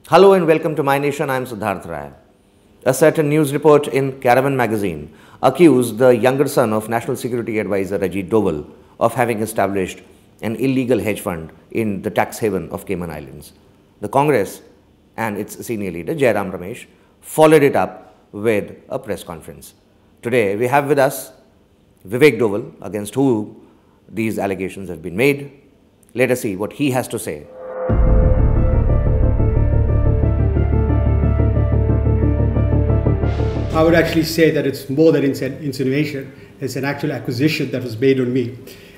Hello and welcome to MyNation. I am Siddharth Rai. A certain news report in Caravan magazine accused the younger son of National Security Advisor Ajit Doval of having established an illegal hedge fund in the tax haven of Cayman Islands. The Congress and its senior leader Jairam Ramesh followed it up with a press conference. Today we have with us Vivek Doval, against whom these allegations have been made. Let us see what he has to say. I would actually say that it's more than insinuation. It's an actual accusation that was made on me.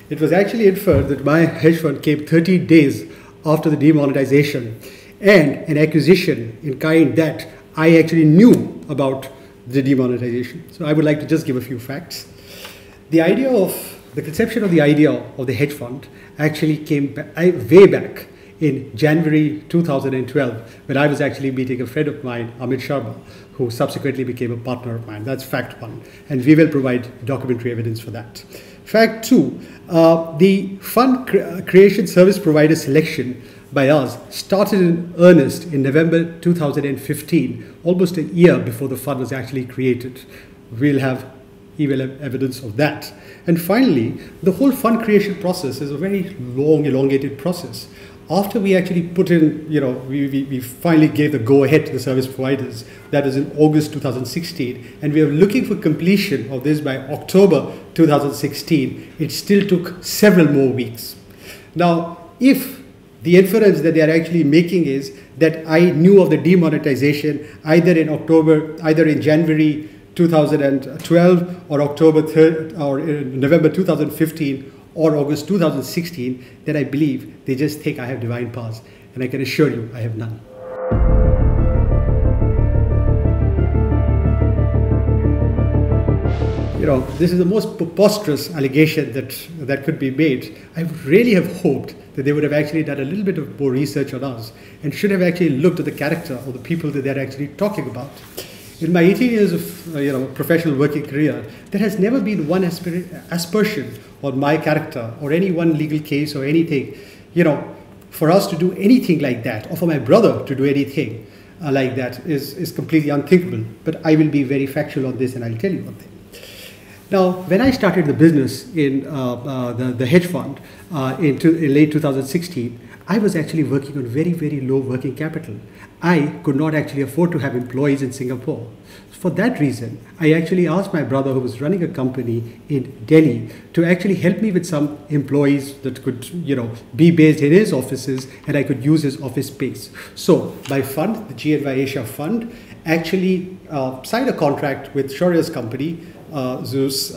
It was actually inferred that my hedge fund came 30 days after the demonetization, and an accusation in kind that I actually knew about the demonetization. So I would like to just give a few facts. The conception of the idea of the hedge fund actually came way back in January 2012, when I was actually meeting a friend of mine, Amit Sharma, who subsequently became a partner of mine. That's fact one, and we will provide documentary evidence for that. Fact two, the fund creation service provider selection by us started in earnest in November 2015, almost a year before the fund was actually created. We'll have evidence of that. And finally, the whole fund creation process is a very long, elongated process. After we actually put in, we finally gave the go-ahead to the service providers. That was in August 2016. And we are looking for completion of this by October 2016. It still took several more weeks. Now, if the inference that they are actually making is that I knew of the demonetization either in January 2012 or October 3rd or in November 2015, or August 2016, then I believe they just think I have divine powers. And I can assure you, I have none. This is the most preposterous allegation that could be made. I really have hoped that they would have actually done a little bit of more research on us and should have actually looked at the character of the people that they're actually talking about. In my 18 years of professional working career, there has never been one aspersion on my character or any one legal case or anything. For us to do anything like that, or for my brother to do anything like that is completely unthinkable. But I will be very factual on this, and I'll tell you one thing. Now, when I started the business in the hedge fund in late 2016, I was actually working on very, very low working capital. I could not actually afford to have employees in Singapore. For that reason, I actually asked my brother, who was running a company in Delhi, to actually help me with some employees that could, be based in his offices, and I could use his office space. So my fund, the GNY Asia fund, actually signed a contract with Shaurya's company, Zeus,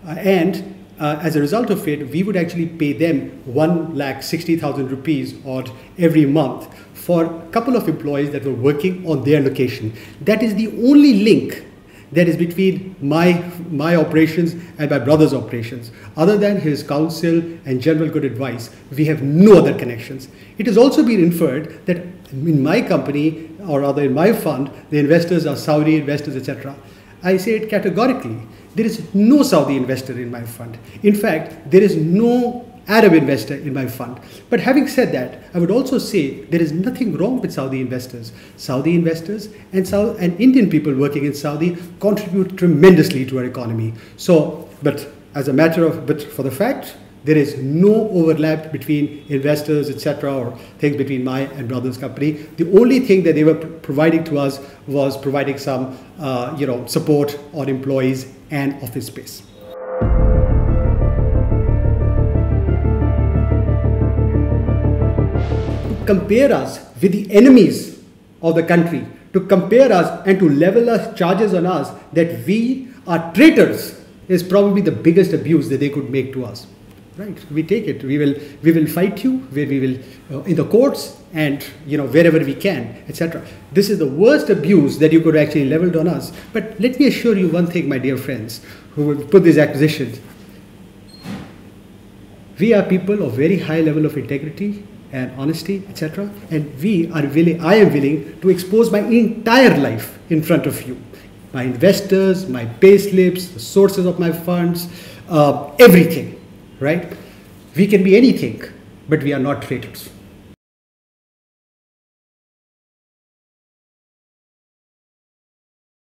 and as a result of it, we would actually pay them 1,60,000 rupees odd every month for a couple of employees that were working on their location. That is the only link that is between my operations and my brother's operations. Other than his counsel and general good advice, we have no other connections. It has also been inferred that in my company, or rather in my fund, the investors are Saudi investors, etc. I say it categorically. There is no Saudi investor in my fund. In fact, there is no Arab investor in my fund. But having said that, I would also say there is nothing wrong with Saudi investors. Saudi investors and Indian people working in Saudi contribute tremendously to our economy. But for the fact, there is no overlap between investors, etc., or things between my and brother's company. The only thing that they were providing to us was providing some, support on employees and office space. To compare us with the enemies of the country, to compare us and to level us charges on us that we are traitors, is probably the biggest abuse that they could make to us. Right, we take it. We will fight you. We will in the courts and wherever we can, etc. This is the worst abuse that you could actually level on us. But let me assure you one thing, my dear friends, who will put these accusations. We are people of very high level of integrity and honesty, etc. And I am willing to expose my entire life in front of you. My investors, my pay slips, the sources of my funds, everything. Right? We can be anything, but we are not traitors.